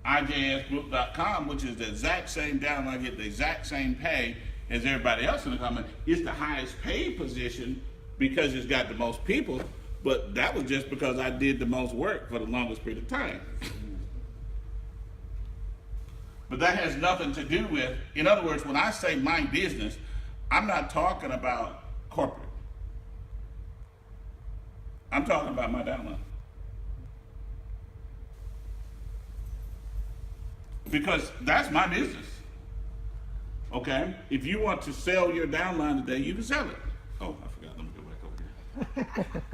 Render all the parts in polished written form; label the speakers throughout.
Speaker 1: IJSgroup.com, which is the exact same downline, get the exact same pay as everybody else in the company. It's the highest paid position because it's got the most people, but that was just because I did the most work for the longest period of time. But that has nothing to do with, in other words, when I say my business, I'm not talking about corporate. I'm talking about my downline. Because that's my business. Okay? If you want to sell your downline today, you can sell it. Oh, I forgot. Let me go back over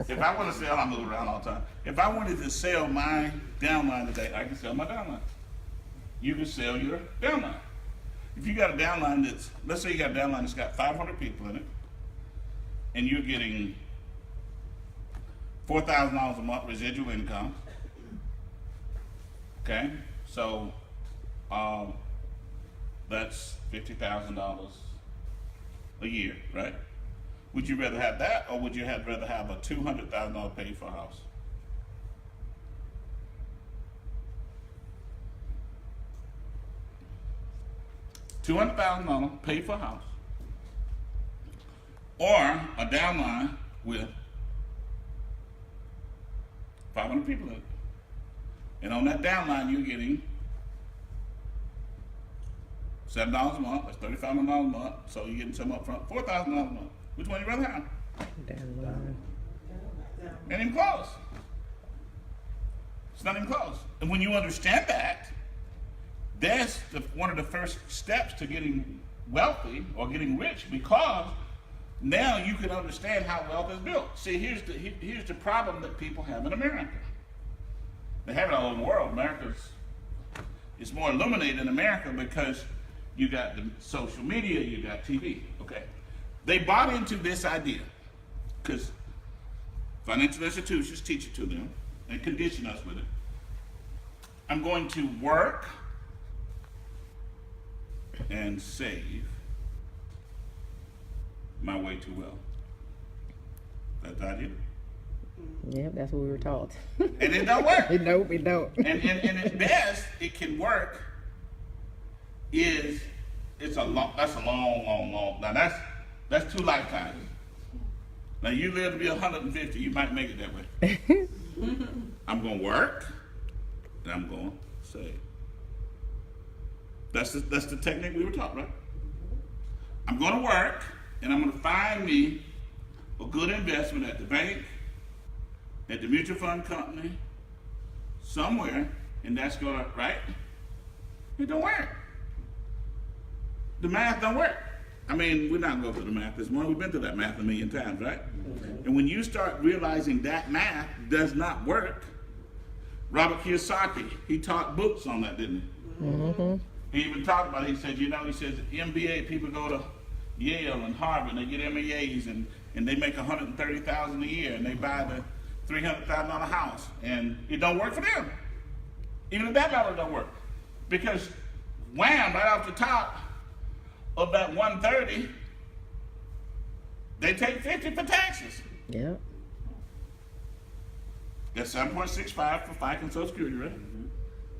Speaker 1: here. If I want to sell, I move around all the time. If I wanted to sell my downline today, I can sell my downline. You can sell your downline. If you got a downline that's, let's say you got a downline that's got 500 people in it, and you're getting $4,000 a month residual income. Okay? So, that's $50,000 a year, right? Would you rather have that, or would you rather have a $200,000 paid for a house? $200,000 paid for a house, or a downline with 500 people in it, and on that downline you're getting $7 a month, that's $3,500 a month, so you're getting some up front, $4,000 a month. Which one you rather have?
Speaker 2: Downline.
Speaker 1: Ain't even close. It's not even close. And when you understand that, that's one of the first steps to getting wealthy or getting rich, because now you can understand how wealth is built. See, here's the problem that people have in America. They have it all over the world. It's more illuminated in America because you got the social media, you got TV, okay? They bought into this idea because financial institutions teach it to them and condition us with it. I'm going to work and save my way to wealth. That's the idea.
Speaker 2: Yep, that's what we were taught.
Speaker 1: And it don't work.
Speaker 2: Nope, it don't.
Speaker 1: And at best, it can work. That's a long. Now that's 2 lifetimes. Now you live to be 150, you might make it that way. I'm gonna work, and I'm gonna save. That's the technique we were taught, right? I'm gonna work, and I'm gonna find me a good investment at the bank, at the mutual fund company, somewhere, and that's gonna, right? It don't work. The math don't work. I mean, we're not going to go through the math this morning. We've been through that math a million times, right? And when you start realizing that math does not work, Robert Kiyosaki, he taught books on that, didn't he?
Speaker 2: Mm-hmm.
Speaker 1: He even talked about it. He said, he says MBA people go to Yale and Harvard and they get MBAs and they make $130,000 a year and they buy the $300,000 house, and it don't work for them. Even if that dollar don't work, because wham, right off the top of that 130, they take 50 for taxes.
Speaker 2: Yep.
Speaker 1: That's 7.65 for FICA and Social Security, right? Mm-hmm.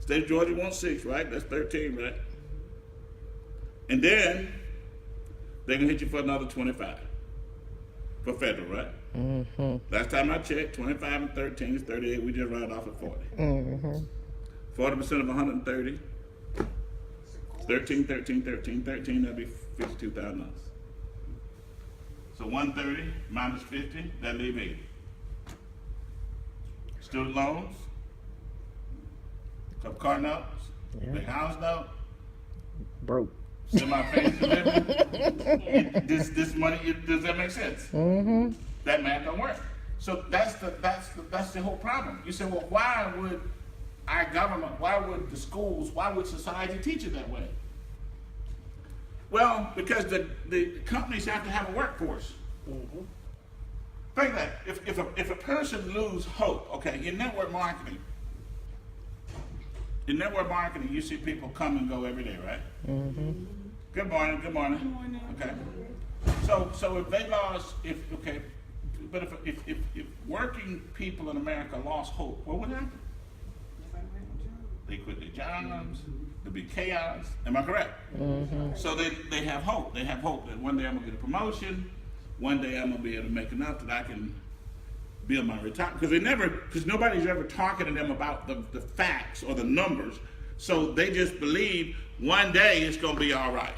Speaker 1: State of Georgia wants 6, right? That's 13, right? And then they're gonna hit you for another 25 for federal, right?
Speaker 2: Mm-hmm.
Speaker 1: Last time I checked, 25 and 13 is 38. We just round off at 40.
Speaker 2: Mm-hmm.
Speaker 1: 40% of 130. 13, that'd be $52,000. So 130 minus 50, that'd leave 80. Student loans, couple car notes, big house note,
Speaker 2: Broke.
Speaker 1: semi-fancy living. This money, does that make sense?
Speaker 2: Mm-hmm.
Speaker 1: That math don't work. So that's the whole problem. You say, well, why would our government, why would the schools, why would society teach it that way? Well, because the companies have to have a workforce. Mm-hmm. Think that if a person lose hope, okay, in network marketing, you see people come and go every day, right?
Speaker 2: Mm-hmm.
Speaker 1: Good morning. Good morning. Okay. So if they lost, if working people in America lost hope, what would happen? They quit their breakdowns, there'll be chaos. Am I correct? So they have hope. They have hope that one day I'm gonna get a promotion, one day I'm gonna be able to make enough that I can build my retirement. Because nobody's ever talking to them about the facts or the numbers. So they just believe one day it's gonna be all right.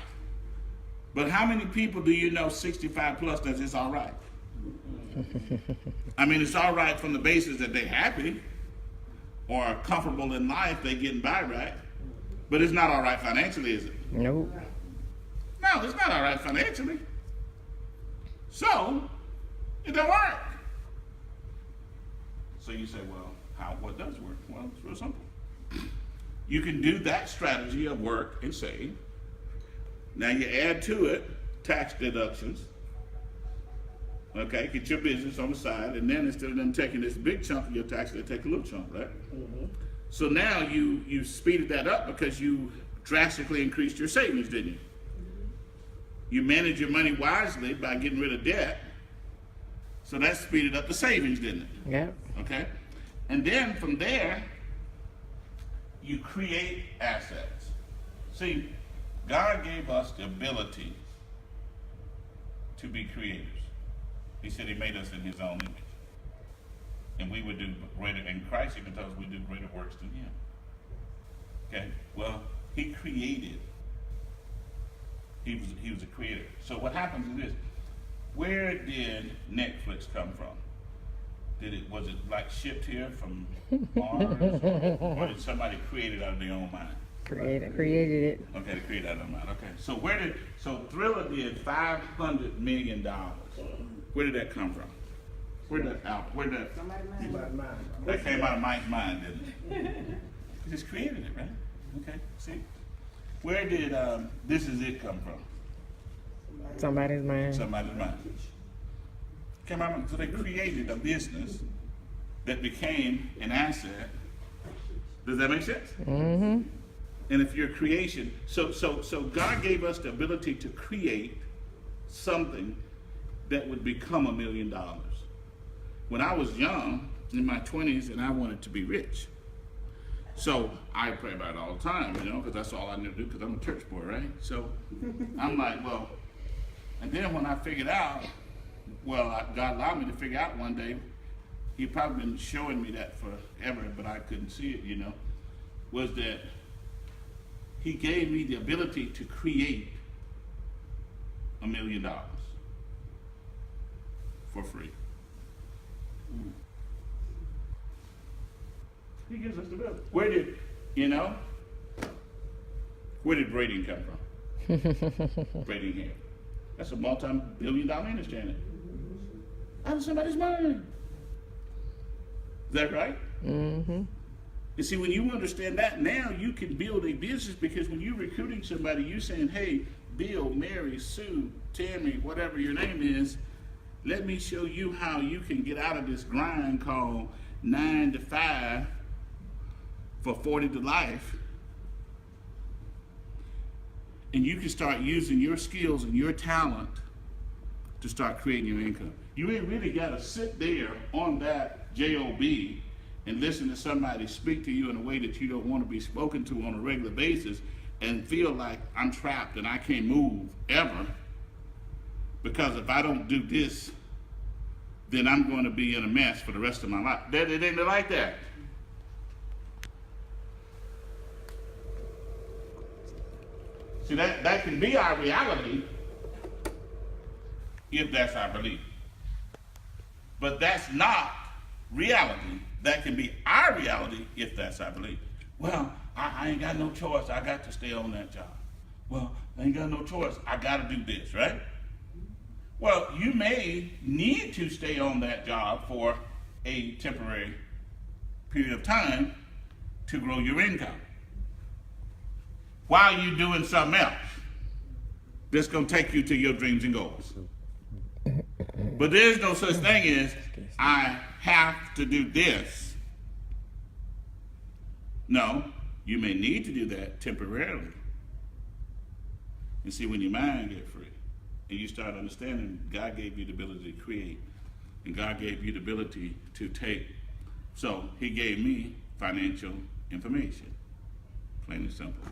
Speaker 1: But how many people do you know 65 plus that it's all right? I mean, it's all right from the basis that they're happy or are comfortable in life, they getting by right. But it's not all right financially, is it?
Speaker 2: Nope.
Speaker 1: No, it's not all right financially. So, it don't work. So you say, well, what does work? Well, it's real simple. You can do that strategy of work and save. Now you add to it tax deductions. Okay, get your business on the side, and then instead of them taking this big chunk of your tax, they take a little chunk, right? So now you speeded that up because you drastically increased your savings, didn't you? You manage your money wisely by getting rid of debt. So that speeded up the savings, didn't it?
Speaker 2: Yeah.
Speaker 1: Okay? And then from there, you create assets. See, God gave us the ability to be creators. He said he made us in his own image. And we would do greater, and Christ even tells us we do greater works than him. Okay? Well, he created. He was a creator. So what happens is this. Where did Netflix come from? Was it like shipped here from Mars? Or did somebody create it out of their own mind?
Speaker 2: Created it.
Speaker 1: Okay, they created it out of their mind. Okay. So Thriller did $500 million. Where did that come from? That came out of Mike's mind, didn't it? He just created it, right? Okay, see? Where did This Is It come from?
Speaker 2: Somebody's mind.
Speaker 1: Somebody's mind. Came out, so they created a business that became an asset. Does that make sense?
Speaker 2: Mm-hmm.
Speaker 1: And if your creation, so God gave us the ability to create something that would become $1 million. When I was young, in my 20s, and I wanted to be rich. So I pray about it all the time, because that's all I knew to do, because I'm a church boy, right? So I'm like, well, and then when I figured out, God allowed me to figure out one day, he'd probably been showing me that forever, but I couldn't see it, was that he gave me the ability to create $1 million for free. He gives us the ability. Where did braiding come from? Braiding hair. That's a multi-billion-dollar industry, ain't it? Out of somebody's mind. Is that right?
Speaker 2: Mm-hmm.
Speaker 1: You see, when you understand that, now you can build a business, because when you're recruiting somebody, you're saying, hey, Bill, Mary, Sue, Tammy, whatever your name is, let me show you how you can get out of this grind called 9 to 5 for 40 to life. And you can start using your skills and your talent to start creating your income. You ain't really got to sit there on that job and listen to somebody speak to you in a way that you don't want to be spoken to on a regular basis and feel like I'm trapped and I can't move ever, because if I don't do this, then I'm going to be in a mess for the rest of my life. It ain't like that. See, that can be our reality if that's our belief. But that's not reality. That can be our reality if that's our belief. Well, I ain't got no choice. I got to stay on that job. Well, I ain't got no choice. I got to do this, right? Well, you may need to stay on that job for a temporary period of time to grow your income while you're doing something else that's going to take you to your dreams and goals. But there's no such thing as, I have to do this. No, you may need to do that temporarily. And see, when your mind gets free and you start understanding God gave you the ability to create, and God gave you the ability to take. So he gave me financial information. plain and simple.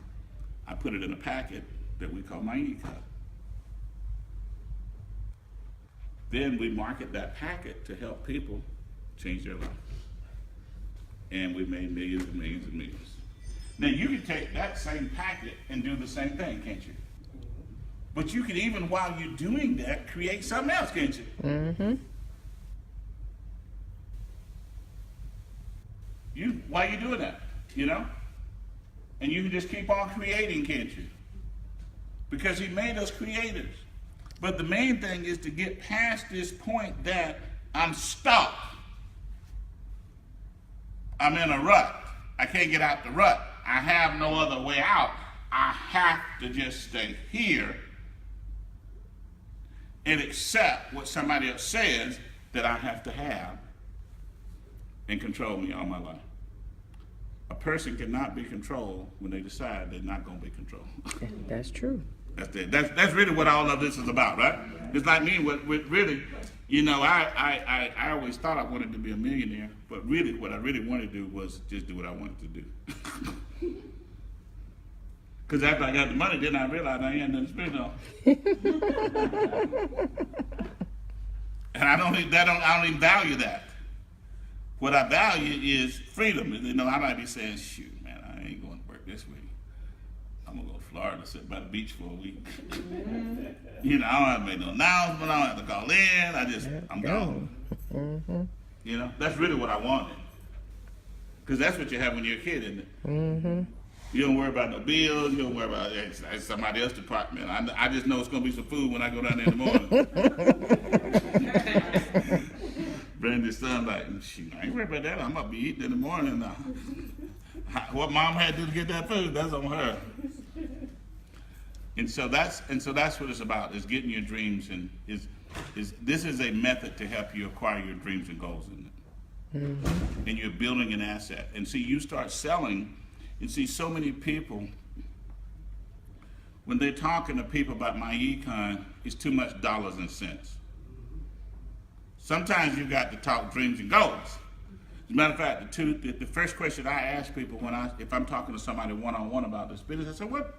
Speaker 1: I put it in a packet that we call my Iconz. Then we market that packet to help people change their life. And we made millions and millions and millions. Now you can take that same packet and do the same thing, can't you? But you can even, while you're doing that, create something else, can't you?
Speaker 2: Mm-hmm.
Speaker 1: While you're doing that, you know? And you can just keep on creating, can't you? Because he made us creators. But the main thing is to get past this point that I'm stuck. I'm in a rut. I can't get out the rut. I have no other way out. I have to just stay here and accept what somebody else says that I have to have and control me all my life. A person cannot be controlled when they decide they're not going to be controlled.
Speaker 2: That's true.
Speaker 1: That's really what all of this is about, right? It's like me, what really, you know, I always thought I wanted to be a millionaire, but really what I really wanted to do was just do what I wanted to do. Because after I got the money, then I realized I ain't nothing to spend on. And I don't even value that. What I value is freedom. You know, I might be saying, shoot, man, I ain't going to work this week. I'm going to go to Florida, sit by the beach for a week. You know, I don't have to make no announcement. I don't have to call in. I'm gone.
Speaker 2: Mm-hmm.
Speaker 1: You know, that's really what I wanted. Because that's what you have when you're a kid, isn't it?
Speaker 2: Mm-hmm.
Speaker 1: You don't worry about no bills. You don't worry about it's somebody else's department. I just know it's going to be some food when I go down there in the morning. Brandy's son like, shoot, I ain't worried about that. I'm going to be eating in the morning. What mom had to do to get that food, that's on her. And so that's what it's about, is getting your dreams, and this is a method to help you acquire your dreams and goals in it. Mm-hmm. And you're building an asset. And see, you start selling, and see so many people, when they're talking to people about my Iconz, it's too much dollars and cents. Sometimes you got to talk dreams and goals. As a matter of fact, the first question I ask people if I'm talking to somebody one-on-one about this business, I say, what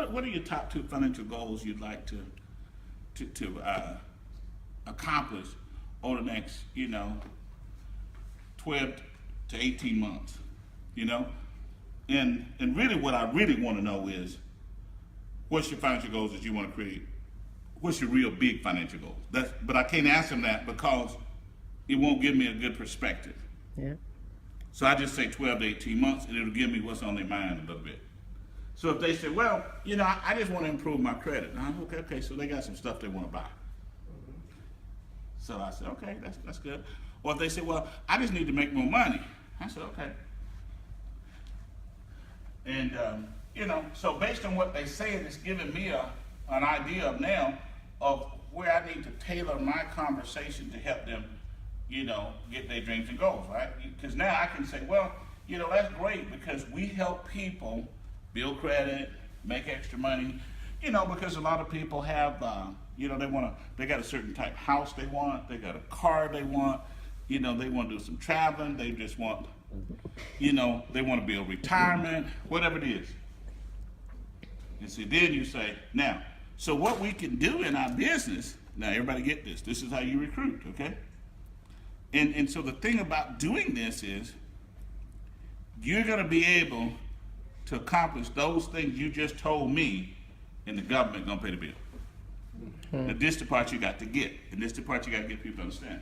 Speaker 1: are your top 2 financial goals you'd like to accomplish over the next, 12 to 18 months, And really what I really want to know is, what's your financial goals that you want to create? What's your real big financial goals? But I can't ask them that because it won't give me a good perspective.
Speaker 2: Yeah.
Speaker 1: So I just say 12 to 18 months, and it'll give me what's on their mind a little bit. So if they say, well, I just want to improve my credit. Okay, so they got some stuff they want to buy. So I said, okay, that's good. Or if they say, well, I just need to make more money. I said, okay. And, so based on what they say, it's giving me an idea of now of where I need to tailor my conversation to help them, get their dreams and goals, right? Because now I can say, well, that's great because we help people build credit, make extra money, because a lot of people have, they got a certain type of house they want, they got a car they want, they want to do some traveling, they just want, they want to build retirement, whatever it is. And see, then you say, now, so what we can do in our business, now everybody get this, this is how you recruit, okay? And so the thing about doing this is, you're going to be able to accomplish those things you just told me, and the government going to pay the bill. Mm-hmm. Now, this is the part you got to get, and this is the part you got to get people to understand.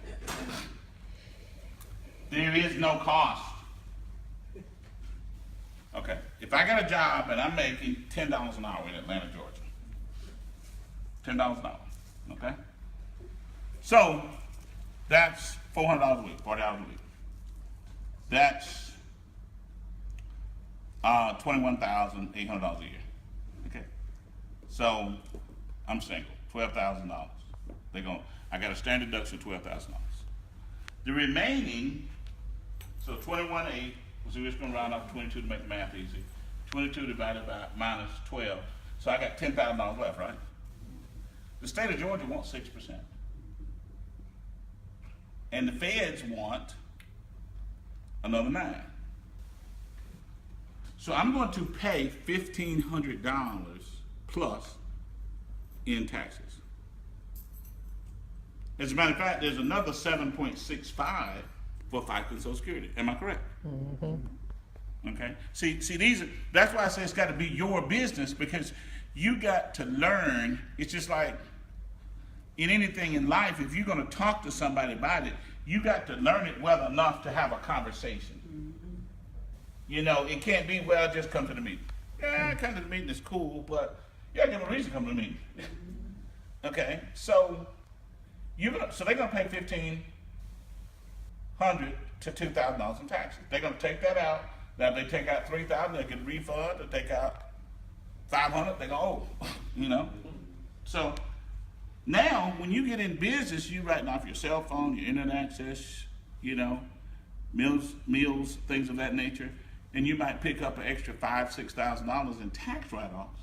Speaker 1: There is no cost. Okay, if I got a job and I'm making $10 an hour in Atlanta, Georgia, $10 an hour, okay? So that's $400 a week, $40 a week. That's $21,800 a year. Okay, so I'm single, $12,000. I got a standard deduction of $12,000. The remaining, so 21.8. So we're just going to round up 22 to make the math easy. 22 divided by minus 12. So I got $10,000 left, right? The state of Georgia wants 6%. And the feds want another 9%. So I'm going to pay $1,500 plus in taxes. As a matter of fact, there's another 7.65 for FICA and Social Security. Am I correct? Okay. See, that's why I say it's got to be your business, because you got to learn. It's just like in anything in life, if you're going to talk to somebody about it, you got to learn it well enough to have a conversation. You know, it can't be, well, just come to the meeting. Yeah, come to the meeting is cool, but you gotta give them a reason to come to the meeting. Okay, so they're gonna pay $1,500 to $2,000 in taxes. They're gonna take that out. Now, if they take out $3,000, they get a refund. If they take out $500, they go, oh, you know. So now, when you get in business, you writing off your cell phone, your internet access, you know, meals, things of that nature, and you might pick up an extra $5,000, $6,000 in tax write-offs.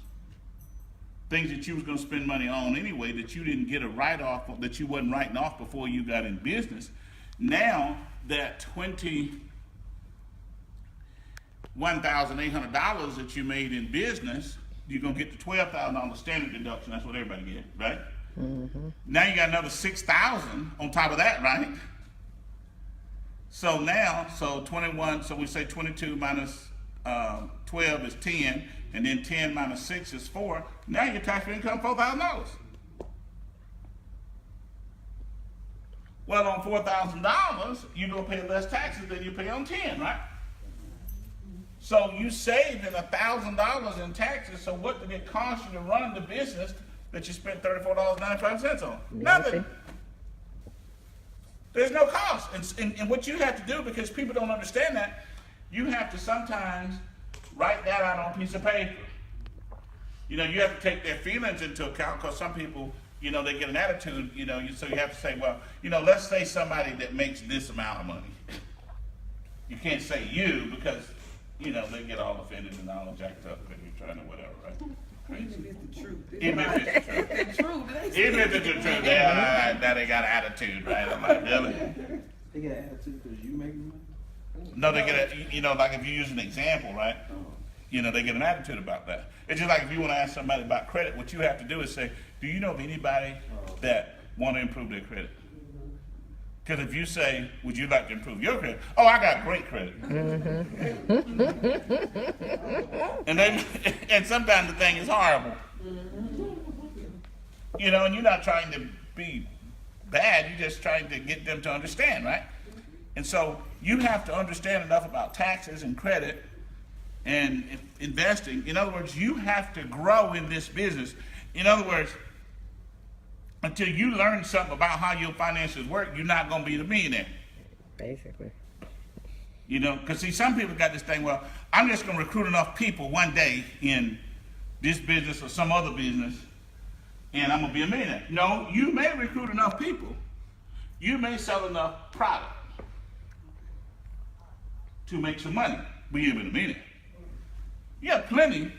Speaker 1: Things that you was going to spend money on anyway that you didn't get a write-off, that you wasn't writing off before you got in business. Now that $21,800 that you made in business, you're going to get the $12,000 standard deduction. That's what everybody gets, right? Mm-hmm. Now you got another $6,000 on top of that, right? So now, so we say 22 minus 12 is 10, and then 10 minus 6 is 4. Now your taxable income $4,000. Well, on $4,000, you're gonna pay less taxes than you pay on 10, right? So you saved $1,000 in taxes. So what did it cost you to run the business that you spent $34.95 on? Nothing. There's no cost. And what you have to do, because people don't understand that, you have to sometimes write that out on a piece of paper. You know, you have to take their feelings into account, because some people, you know, they get an attitude, you know, so you have to say, well, you know, let's say somebody that makes this amount of money. You can't say you, because, you know, they get all offended and all jacked up if you're trying to whatever, right? Crazy.
Speaker 3: Even if it's the truth.
Speaker 1: Even if it's the truth.
Speaker 3: It's true.
Speaker 1: Even if it's the truth. Yeah, now they got an attitude, right? I'm like, really?
Speaker 4: They got an attitude because you making money?
Speaker 1: No, they get a, you know, like if you use an example, right? You know, they get an attitude about that. It's just like if you want to ask somebody about credit, what you have to do is say, do you know of anybody that want to improve their credit? Because if you say, would you like to improve your credit? Oh, I got great credit. And sometimes the thing is horrible. You know, and you're not trying to be bad, you're just trying to get them to understand, right? And so you have to understand enough about taxes and credit and investing. In other words, you have to grow in this business. In other words, until you learn something about how your finances work, you're not going to be the millionaire.
Speaker 2: Basically.
Speaker 1: You know, because see, some people got this thing, well, I'm just going to recruit enough people one day in this business or some other business, and I'm going to be a millionaire. No, you may recruit enough people. You may sell enough product to make some money, but you ain't been a millionaire. You have plenty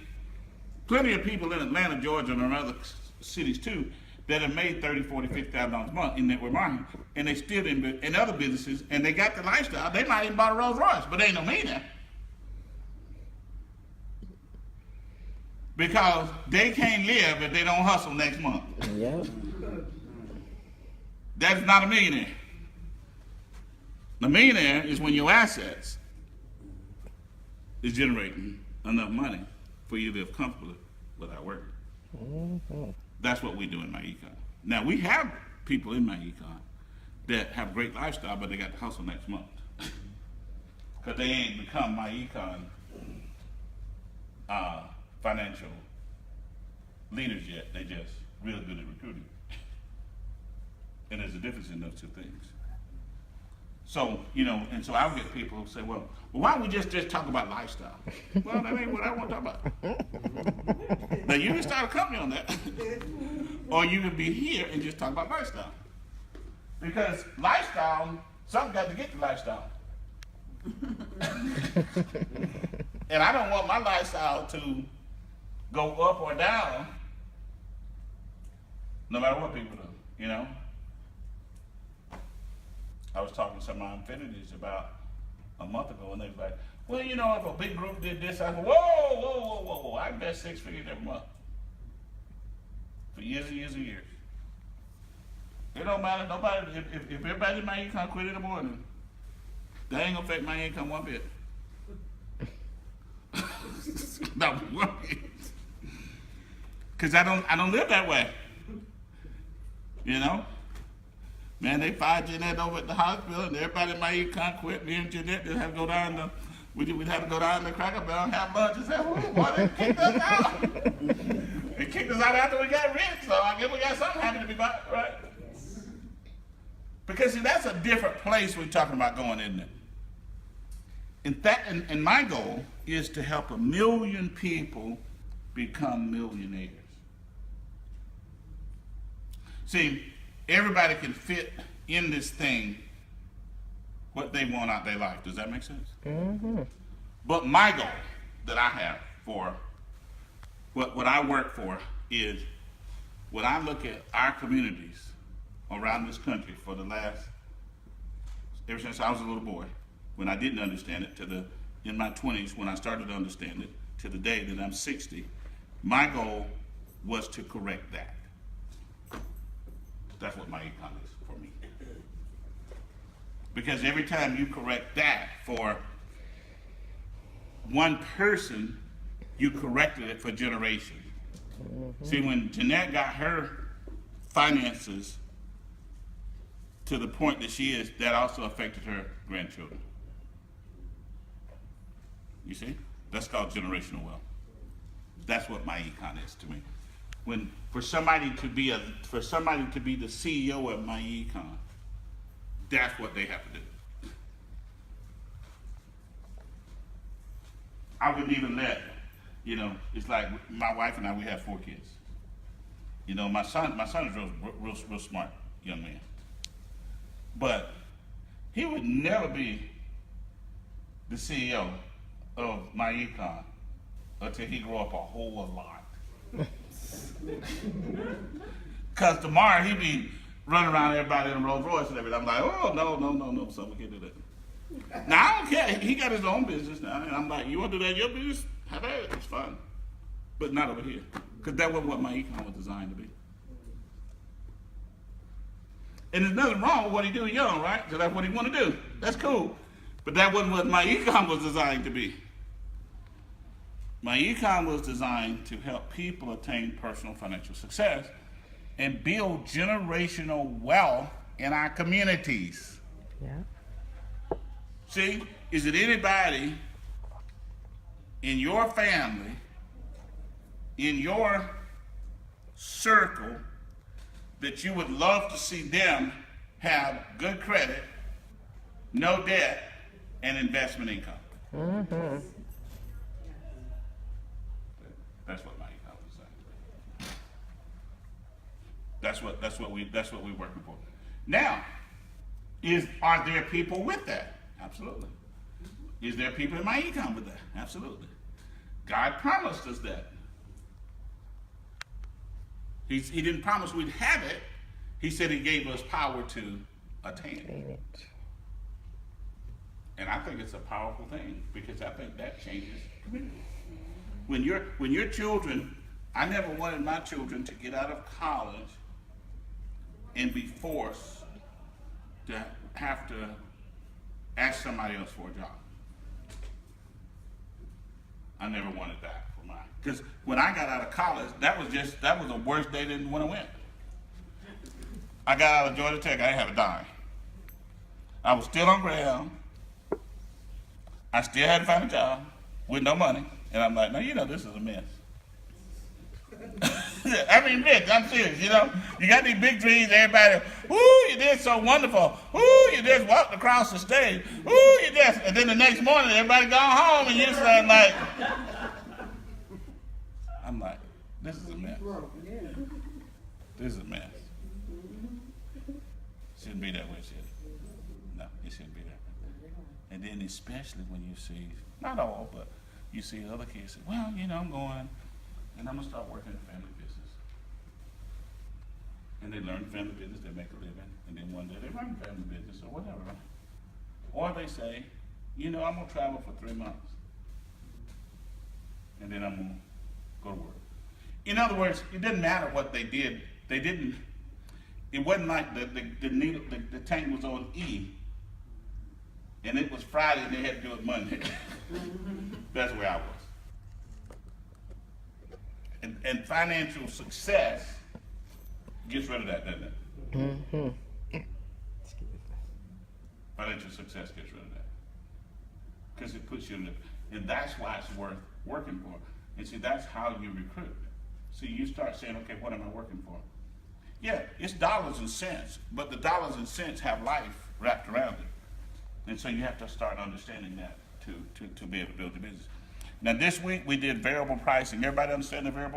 Speaker 1: of people in Atlanta, Georgia, and other cities too, that have made $30,000, $40,000, $50,000 a month in network marketing, and they still in other businesses, and they got the lifestyle. They might even buy a Rolls Royce, but they ain't no millionaire. Because they can't live if they don't hustle next month.
Speaker 2: Yep.
Speaker 1: That's not a millionaire. The millionaire is when your assets is generating enough money for you to live comfortably without working. Mm-hmm. That's what we do in my econ. Now, we have people in my econ that have great lifestyle, but they got to hustle next month. Because they ain't become my econ financial leaders yet. They just real good at recruiting. And there's a difference in those two things. So, you know, and so I'll get people who say, well, why don't we just talk about lifestyle? Well, that ain't what I want to talk about. Now, you can start a company on that. Or you can be here and just talk about lifestyle. Because lifestyle, something got to get the lifestyle. And I don't want my lifestyle to go up or down no matter what people do, you know? I was talking to some of my infinities about a month ago, and they was like, Well, you know, if a big group did this, I go, whoa. I invest 6 figures every month. For years and years and years. It don't matter, nobody, if everybody in my income quit in the morning, that ain't gonna affect my income one bit. Not one bit. Cause I don't live that way. You know? Man, they fired Jeanette over at the hospital and everybody in my income quit. Me and Jeanette just have to go down to, we'd have to go down to Cracker Barrel and have lunch and say, boy, they kicked us out. They kicked us out after we got rich, so I guess we got something happy to be about, right? Because see, that's a different place we're talking about going, isn't it? And my goal is to help 1 million people become millionaires. See, everybody can fit in this thing what they want out their life. Does that make sense? Mm-hmm. But my goal that I have for what I work for is when I look at our communities around this country for the last, ever since I was a little boy, when I didn't understand it, in my 20s when I started to understand it, to the day that I'm 60, my goal was to correct that. That's what my income is for me. Because every time you correct that for one person, you corrected it for generations. Mm-hmm. See, when Jeanette got her finances to the point that she is, that also affected her grandchildren. You see? That's called generational wealth. That's what my econ is to me. When for somebody to be the CEO of my econ, that's what they have to do. I wouldn't even let, it's like my wife and I, we have 4 kids. My son is real smart young man. But he would never be the CEO of my econ until he grew up a whole lot. Cause tomorrow he'd be running around everybody in a Rolls Royce and everything. I'm like, oh no, son, we can't do that. Now I don't care. He got his own business now, and I'm like, you want to do that in your business? Have at it. It's fun, but not over here, cause that wasn't what my econ was designed to be. And there's nothing wrong with what he do young, right? Cause that's what he want to do. That's cool, but that wasn't what my econ was designed to be. My econ was designed to help people attain personal financial success and build generational wealth in our communities.
Speaker 2: Yeah.
Speaker 1: See, is it anybody in your family, in your circle, that you would love to see them have good credit, no debt, and investment income? Mm-hmm. That's what my income is saying. That's what we're working for. Now, are there people with that? Absolutely. Is there people in my income with that? Absolutely. God promised us that. He didn't promise we'd have it. He said he gave us power to attain it. And I think it's a powerful thing because I think that changes community. When your children, I never wanted my children to get out of college and be forced to have to ask somebody else for a job. I never wanted that for mine. Because when I got out of college, that was the worst day than when I went. I got out of Georgia Tech, I didn't have a dime. I was still on ground. I still had to find a job with no money. And I'm like, no, this is a mess. I mean, Rich, I'm serious, You got these big dreams, everybody, you did so wonderful. You just walked across the stage. You just, and then the next morning, everybody gone home, and you're saying like, I'm like, this is a mess. This is a mess. Shouldn't be that way, should it? No, it shouldn't be that way. And then especially when you see, not all, but you see other kids say, well, I'm going, and I'm going to start working in family business. And they learn family business, they make a living, and then one day they run family business or whatever. Or they say, you know, I'm gonna travel for 3 months. And then I'm gonna go to work. In other words, it didn't matter what they did. They didn't, it wasn't like the needle, the tank was on E, and it was Friday and they had to do it Monday. That's where I was. And financial success gets rid of that, doesn't it? Financial success gets rid of that. Because it puts you in the, and that's why it's worth working for. And see, that's how you recruit. So you start saying, okay, what am I working for? Yeah, it's dollars and cents, but the dollars and cents have life wrapped around it. And so you have to start understanding that to be able to build the business. Now this week we did variable pricing. Everybody understand the variable